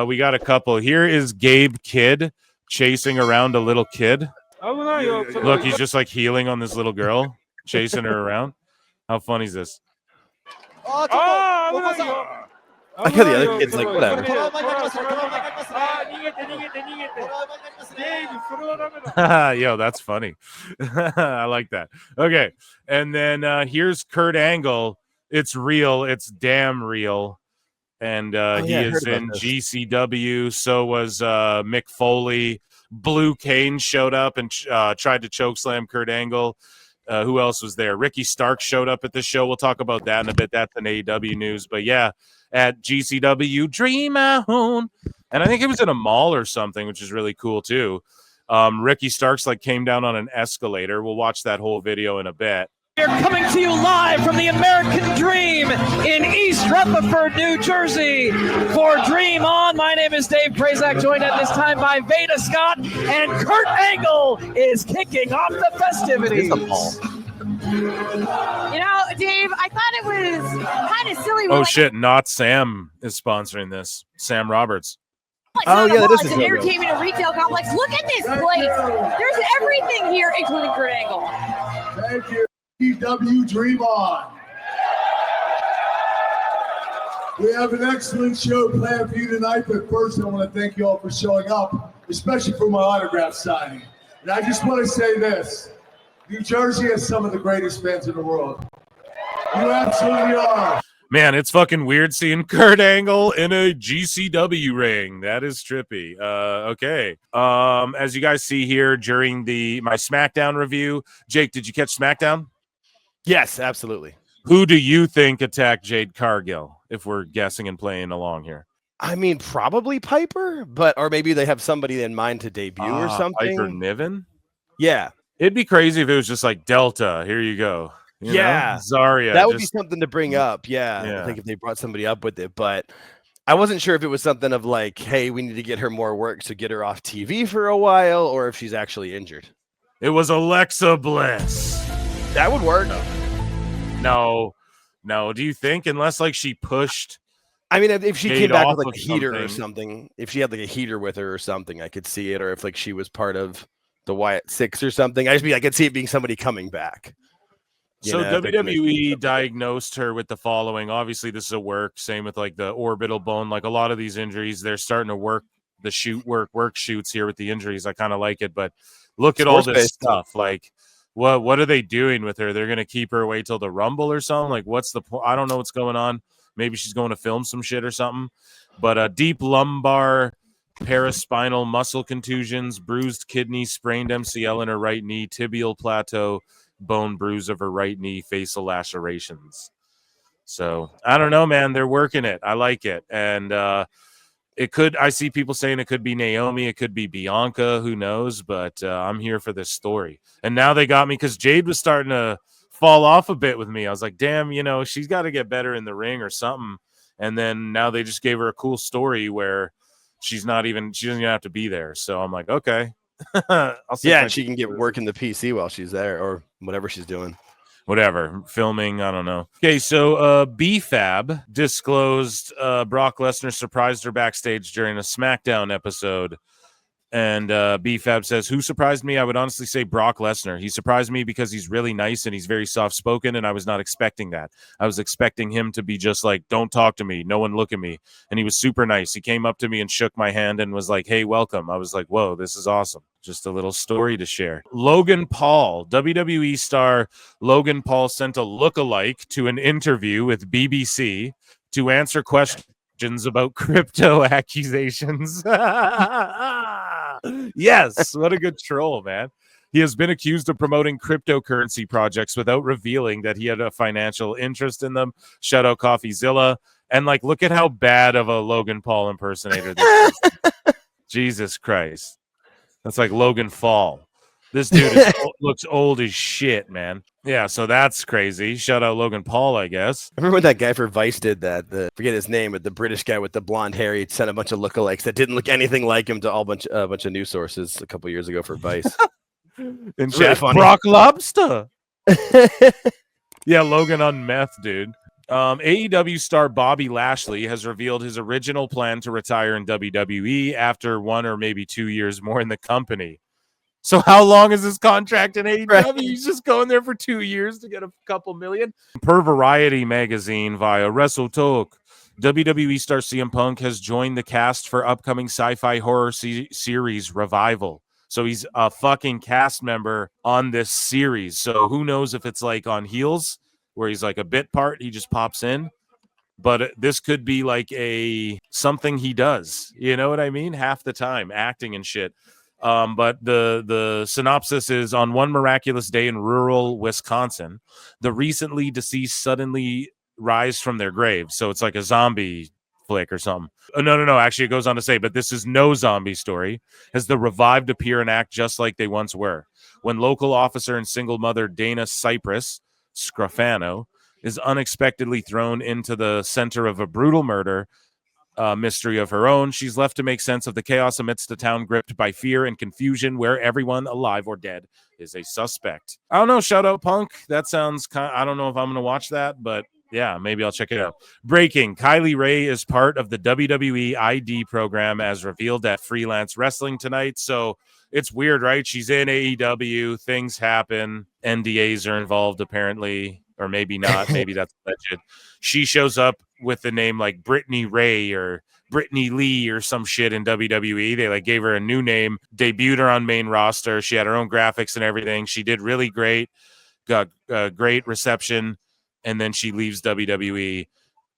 We got a couple. Here is Gabe Kidd chasing around a little kid. Look, he's just like healing on this little girl, chasing her around. How funny is this? I got the other kids like, whatever. Yo, that's funny. I like that. Okay. And then here's Kurt Angle. It's real. It's damn real. And he is in GCW. So was Mick Foley. Blue Kane showed up and tried to chokeslam Kurt Angle. Who else was there? Ricky Starks showed up at the show. We'll talk about that in a bit. That's an AEW news. But yeah, at GCW, Dream On. And I think it was in a mall or something, which is really cool too. Ricky Starks like came down on an escalator. We'll watch that whole video in a bit. We're coming to you live from the American Dream in East Rutherford, New Jersey for Dream On. My name is Dave Prazak, joined at this time by Veda Scott, and Kurt Angle is kicking off the festivities. You know, Dave, I thought it was kind of silly. Oh, shit. Not Sam is sponsoring this. Sam Roberts. Oh, yeah, that is an entertainment and retail complex. Look at this place. There's everything here, including Kurt Angle. Thank you. PW Dream On. We have an excellent show planned for you tonight, but first I want to thank you all for showing up, especially for my autograph signing. And I just want to say this, New Jersey has some of the greatest fans in the world. You absolutely are. Man, it's fucking weird seeing Kurt Angle in a GCW ring. That is trippy. Okay. As you guys see here during my SmackDown review, Jake, did you catch SmackDown? Yes, absolutely. Who do you think attacked Jade Cargill, if we're guessing and playing along here? I mean, probably Piper, or maybe they have somebody in mind to debut or something. Piper Niven? Yeah. It'd be crazy if it was just like Delta. Here you go. You know? Zarya. That would be something to bring up. Yeah. I think if they brought somebody up with it, but I wasn't sure if it was something of like, hey, we need to get her more work to get her off TV for a while, or if she's actually injured. It was Alexa Bliss. That would work. No. Do you think? Unless like she pushed. I mean, if she came back with like a heater something. or something, if she had like a heater with her or something, I could see it. Or if like she was part of the Wyatt Six or something, I could see it being somebody coming back. So WWE diagnosed her with the following. Obviously, this is a work. Same with like the orbital bone. Like a lot of these injuries, they're starting to work the work shoots here with the injuries. I kind of like it, but look at all this stuff. Like, what are they doing with her? They're going to keep her away till the Rumble or something? Like, what's the point? I don't know what's going on. Maybe she's going to film some shit or something. But deep lumbar, paraspinal muscle contusions, bruised kidney, sprained MCL in her right knee, tibial plateau, bone bruise of her right knee, facial lacerations. So, I don't know, man. They're working it. I like it. And I see people saying it could be Naomi, it could be Bianca, who knows, but I'm here for this story. And now they got me because Jade was starting to fall off a bit with me. I was like, damn, she's got to get better in the ring or something. And then now they just gave her a cool story where she doesn't even have to be there. So I'm like, okay. She can get work in the PC while she's there or whatever she's doing. Whatever, filming, I don't know. Okay, so B-Fab disclosed Brock Lesnar surprised her backstage during a SmackDown episode. And B-Fab says, who surprised me? I would honestly say Brock Lesnar. He surprised me because he's really nice and he's very soft-spoken, and I was not expecting that. I was expecting him to be just like, don't talk to me, no one look at me. And he was super nice. He came up to me and shook my hand and was like, hey, welcome. I was like, whoa, this is awesome. Just a little story to share. Logan Paul, WWE star Logan Paul sent a lookalike to an interview with BBC to answer questions about crypto accusations. Yes, what a good troll, man. He has been accused of promoting cryptocurrency projects without revealing that he had a financial interest in them. Shout out CoffeeZilla. And like, look at how bad of a Logan Paul impersonator this is. Jesus Christ. That's like Logan Paul. This dude looks old as shit, man. Yeah, so that's crazy. Shout out Logan Paul, I guess. I remember when that guy for Vice did that. Forget his name, but the British guy with the blonde hair. He sent a bunch of lookalikes that didn't look anything like him to a bunch of news sources a couple years ago for Vice. In chat, Brock Lobster. Yeah, Logan on meth, dude. AEW star Bobby Lashley has revealed his original plan to retire in WWE after 1 or maybe 2 years more in the company. So how long is his contract in AEW? Right. He's just going there for 2 years to get a couple million. Per Variety magazine via Wrestle Talk, WWE star CM Punk has joined the cast for upcoming sci-fi horror series Revival. So he's a fucking cast member on this series. So who knows if it's like on Heels, where he's like a bit part, he just pops in. But this could be like something he does. You know what I mean? Half the time, acting and shit. But the synopsis is: on one miraculous day in rural Wisconsin, the recently deceased suddenly rise from their graves. So it's like a zombie flick or something. No. Actually, it goes on to say, but this is no zombie story, as the revived appear and act just like they once were. When local officer and single mother Dana Cypress Scrofano is unexpectedly thrown into the center of a brutal murder mystery of her own, she's left to make sense of the chaos amidst a town gripped by fear and confusion, where everyone, alive or dead, is a suspect. I don't know. Shout out Punk. That sounds I don't know if I'm going to watch that, but yeah, maybe I'll check it out. Breaking: Kylie Rae is part of the WWE ID program as revealed at Freelance Wrestling tonight. So it's weird, right? She's in AEW. Things happen. NDAs are involved, apparently, or maybe not. Maybe that's alleged. She shows up with the name like Brittany Ray or Brittany Lee or some shit in WWE. They like gave her a new name, debuted her on main roster. She had her own graphics and everything. She did really great, got great reception. And then she leaves WWE,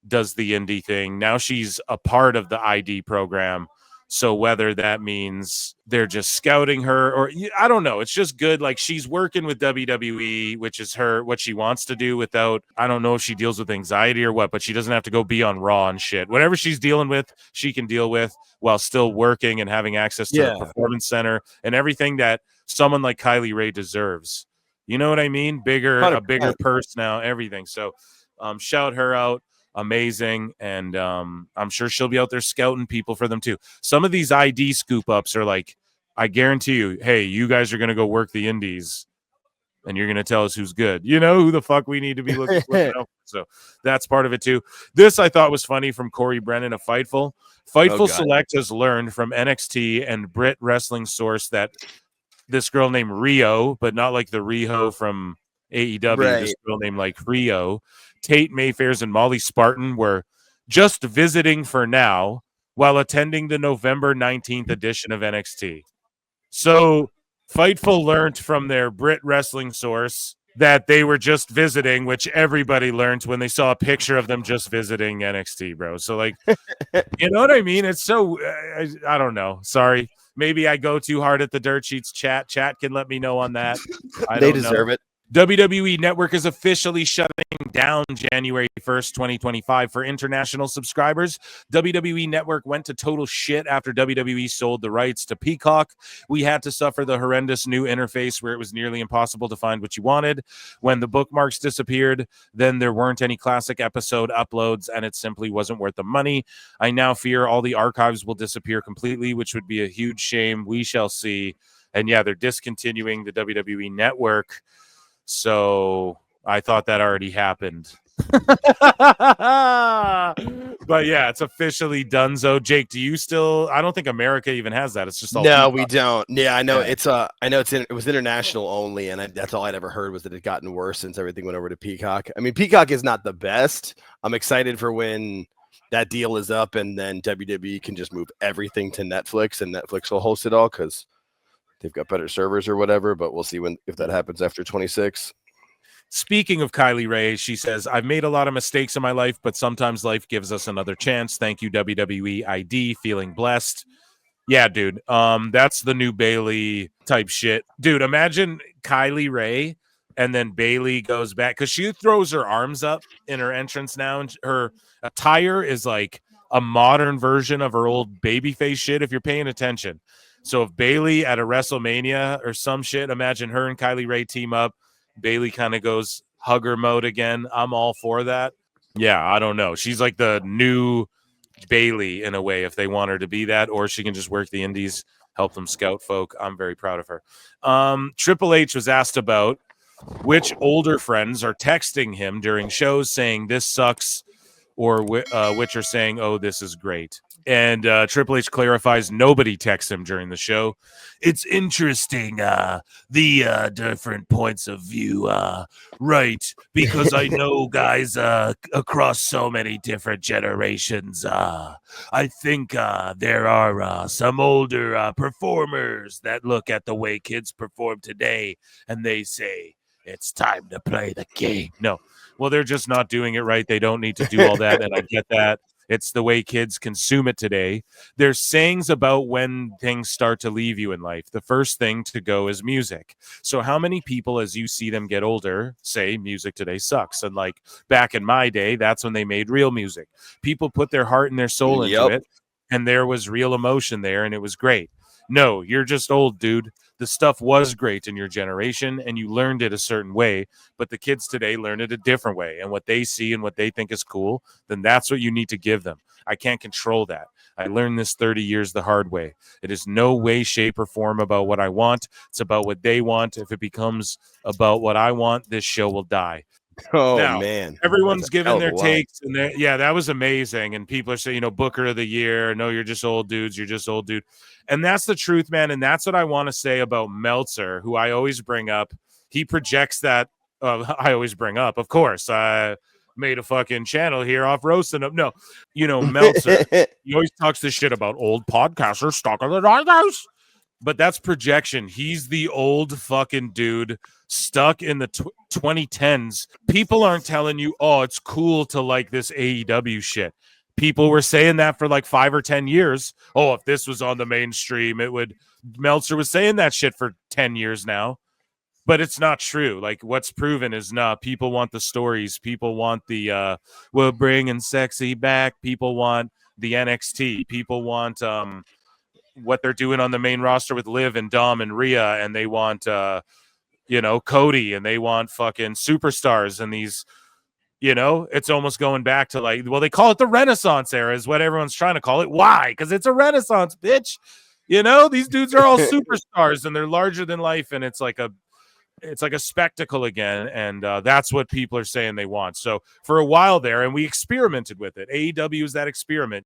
does the indie thing. Now she's a part of the ID program. So whether that means they're just scouting her or I don't know, it's just good. Like she's working with WWE, which is what she wants to do without, I don't know if she deals with anxiety or what, but she doesn't have to go be on Raw and shit. Whatever she's dealing with, she can deal with while still working and having access to the Performance Center and everything that someone like Kylie Rae deserves. You know what I mean? A bigger purse now, everything. So shout her out. Amazing. And I'm sure she'll be out there scouting people for them too. Some of these ID scoop ups are like, I guarantee you, hey, you guys are going to go work the indies and you're going to tell us who's good. You know who the fuck we need to be looking out. So that's part of it too. This I thought was funny from Corey Brennan of Fightful. Fightful Select has learned from NXT and Brit Wrestling Source that this girl named Rio, but not like the Riho from AEW, this girl named like Rio, Tate Mayfairs and Molly Spartan were just visiting for now while attending the November 19th edition of NXT. So Fightful learned from their Brit Wrestling Source that they were just visiting, which everybody learned when they saw a picture of them just visiting NXT, bro. So like, you know what I mean? It's so, I don't know. Sorry. Maybe I go too hard at the Dirt Sheets chat. Chat can let me know on that. They deserve it. WWE Network is officially shutting down January 1st, 2025 for international subscribers. WWE Network went to total shit after WWE sold the rights to Peacock. We had to suffer the horrendous new interface where it was nearly impossible to find what you wanted. When the bookmarks disappeared, then there weren't any classic episode uploads, and it simply wasn't worth the money. I now fear all the archives will disappear completely, which would be a huge shame. We shall see. And yeah, they're discontinuing the WWE Network. So I thought that already happened. But yeah, it's officially donezo. Jake, do you still? I don't think America even has that. It's just all no, we don't. Yeah, I know it's it was international only, and that's all I'd ever heard was that it gotten worse since everything went over to Peacock. I mean, Peacock is not the best. I'm excited for when that deal is up, and then WWE can just move everything to Netflix, and Netflix will host it all because they've got better servers or whatever, but we'll see if that happens after 26. Speaking of Kylie Rae, she says, I've made a lot of mistakes in my life, but sometimes life gives us another chance. Thank you, WWE ID. Feeling blessed. Yeah, dude. That's the new Bailey type shit. Dude, imagine Kylie Rae and then Bailey goes back because she throws her arms up in her entrance now, and her attire is like a modern version of her old babyface shit if you're paying attention. So if Bailey at a WrestleMania or some shit, imagine her and Kylie Rae team up. Bailey kind of goes hugger mode again. I'm all for that. Yeah, I don't know. She's like the new Bailey in a way if they want her to be that, or she can just work the indies, help them scout folk. I'm very proud of her. Triple H was asked about which older friends are texting him during shows saying this sucks, or which are saying, oh, this is great. And Triple H clarifies nobody texts him during the show. It's interesting, the different points of view, right? Because I know guys across so many different generations. I think there are some older performers that look at the way kids perform today and they say, it's time to play the game. No, well, they're just not doing it right. They don't need to do all that, and I get that. It's the way kids consume it today. There's sayings about when things start to leave you in life. The first thing to go is music. So how many people, as you see them get older, say music today sucks? And like back in my day, that's when they made real music. People put their heart and their soul into it, and there was real emotion there, and it was great. No, you're just old, dude. The stuff was great in your generation, and you learned it a certain way, but the kids today learn it a different way, and what they see and what they think is cool, then that's what you need to give them. I can't control that. I learned this 30 years the hard way. It is no way, shape, or form about what I want. It's about what they want. If it becomes about what I want, this show will die. Oh, now, man. Everyone's giving their takes, and yeah, that was amazing. And people are saying, Booker of the year. No, you're just old dudes. You're just old dude. And that's the truth, man. And that's what I want to say about Meltzer, who I always bring up. He projects that. I always bring up, of course. I made a fucking channel here off roasting him. No, Meltzer. He always talks this shit about old podcasters stuck in the doghouse. But that's projection. He's the old fucking dude stuck in the 2010s. People aren't telling you, oh, it's cool to like this AEW shit. People were saying that for like 5 or 10 years. Oh, if this was on the mainstream, it would. Meltzer was saying that shit for 10 years now. But it's not true. Like, what's proven is not. People want the stories. People want the we're bringing sexy back. People want the NXT. People want what they're doing on the main roster with Liv and Dom and Rhea, and they want Cody, and they want fucking superstars, and these, it's almost going back to like, well, they call it the Renaissance era is what everyone's trying to call it. Why? Because it's a Renaissance, bitch. These dudes are all superstars and they're larger than life, and it's like a spectacle again, and that's what people are saying they want. So for a while there, and we experimented with it. AEW is that experiment,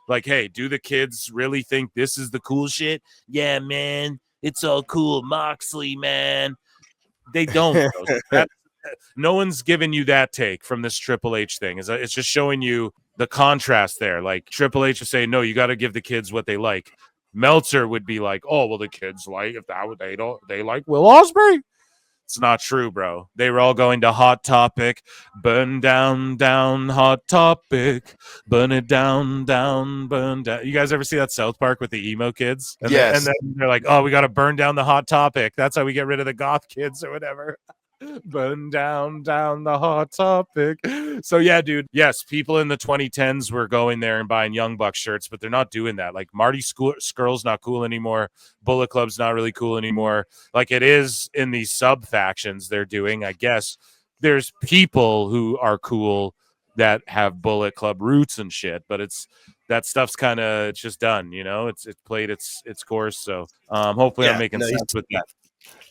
Like, hey, do the kids really think this is the cool shit? Yeah, man, it's all cool. Moxley, man. They don't. No one's giving you that take from this Triple H thing. It's just showing you the contrast there. Like, Triple H is saying, no, you got to give the kids what they like. Meltzer would be like, oh, well, the kids like, if they like Will Ospreay. It's not true, bro. They were all going to Hot Topic. Burn down, down, Hot Topic. Burn it down, down, burn down. You guys ever see that South Park with the emo kids? And yes. Then they're like, oh, we got to burn down the Hot Topic. That's how we get rid of the goth kids or whatever. Burn down, down the Hot Topic. So, yeah, dude. Yes, people in the 2010s were going there and buying Young Bucks shirts, but they're not doing that. Like, Marty Skrull's not cool anymore. Bullet Club's not really cool anymore. Like it is in these sub factions they're doing, I guess. There's people who are cool that have Bullet Club roots and shit, but that stuff's kind of just done, It's played its course. So hopefully I'm making sense with that.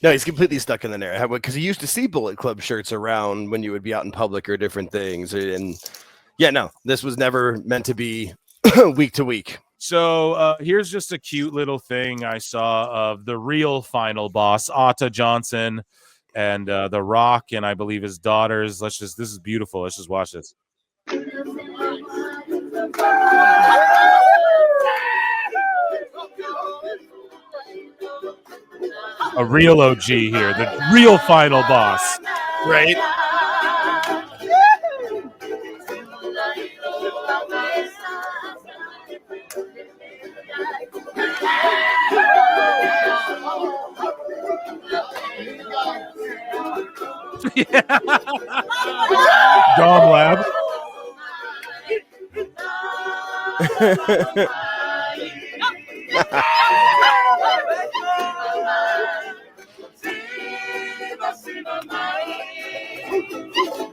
No, he's completely stuck in the narrative because he used to see Bullet Club shirts around when you would be out in public or different things. And yeah, no, this was never meant to be week to week. So here's just a cute little thing I saw of the real final boss, Atta Johnson, and The Rock, and I believe his daughters. This is beautiful. Let's just watch this. A real OG here, the real final boss, right? Yeah. Dom Lab.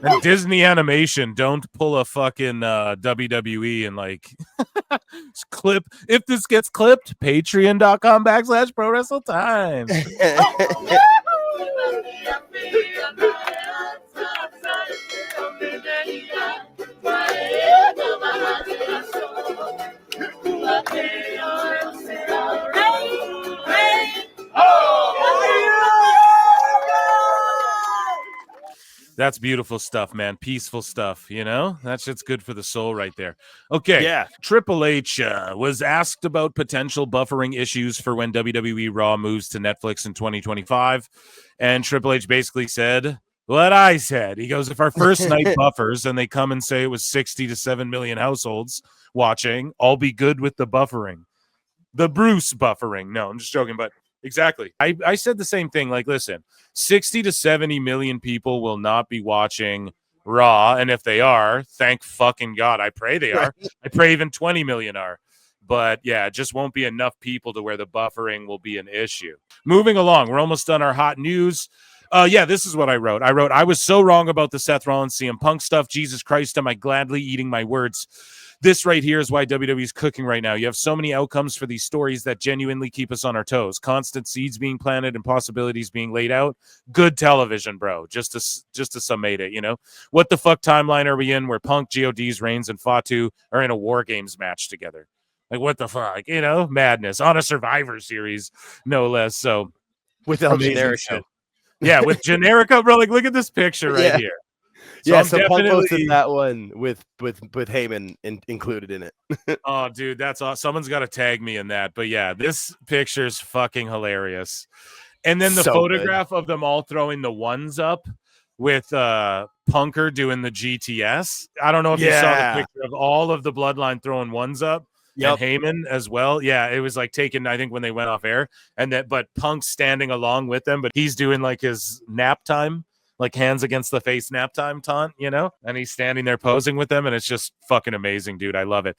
And Disney Animation, don't pull a fucking WWE and like clip. If this gets clipped, patreon.com/ProWrestleTimes. That's beautiful stuff, man. Peaceful stuff, you know? That shit's good for the soul right there. Okay. Yeah. Triple H was asked about potential buffering issues for when WWE RAW moves to Netflix in 2025. And Triple H basically said what I said. He goes, if our first night buffers and they come and say it was 60 to 7 million households watching, I'll be good with the buffering. The Bruce buffering. No, I'm just joking, but exactly. I said the same thing. Like, listen, 60 to 70 million people will not be watching Raw. And if they are, thank fucking God. I pray they are. I pray even 20 million are. But yeah, it just won't be enough people to where the buffering will be an issue. Moving along, we're almost done our hot news. Yeah, this is what I wrote. I was so wrong about the Seth Rollins CM Punk stuff. Jesus Christ, am I gladly eating my words. This right here is why WWE is cooking right now. You have so many outcomes for these stories that genuinely keep us on our toes. Constant seeds being planted and possibilities being laid out. Good television, bro. Just to summate it, you know? What the fuck timeline are we in where Punk, GODs, Reigns, and Fatu are in a War Games match together? Like, what the fuck? You know? Madness. On a Survivor Series, no less. So, with El Generico. Yeah, with Generico, bro. Like, look at this picture right here. So so Punk posted that one with Heyman included in it. Oh, dude, that's awesome. Someone's got to tag me in that. But yeah, this picture's fucking hilarious. And then the photograph of them all throwing the ones up with Punker doing the GTS. I don't know if you saw the picture of all of the Bloodline throwing ones up. Yep. And Heyman as well. Yeah, it was like taken, I think, when they went off air. But Punk's standing along with them, but he's doing like his nap time. Like hands against the face nap time taunt, you know, and he's standing there posing with them, and it's just fucking amazing, dude. I love it.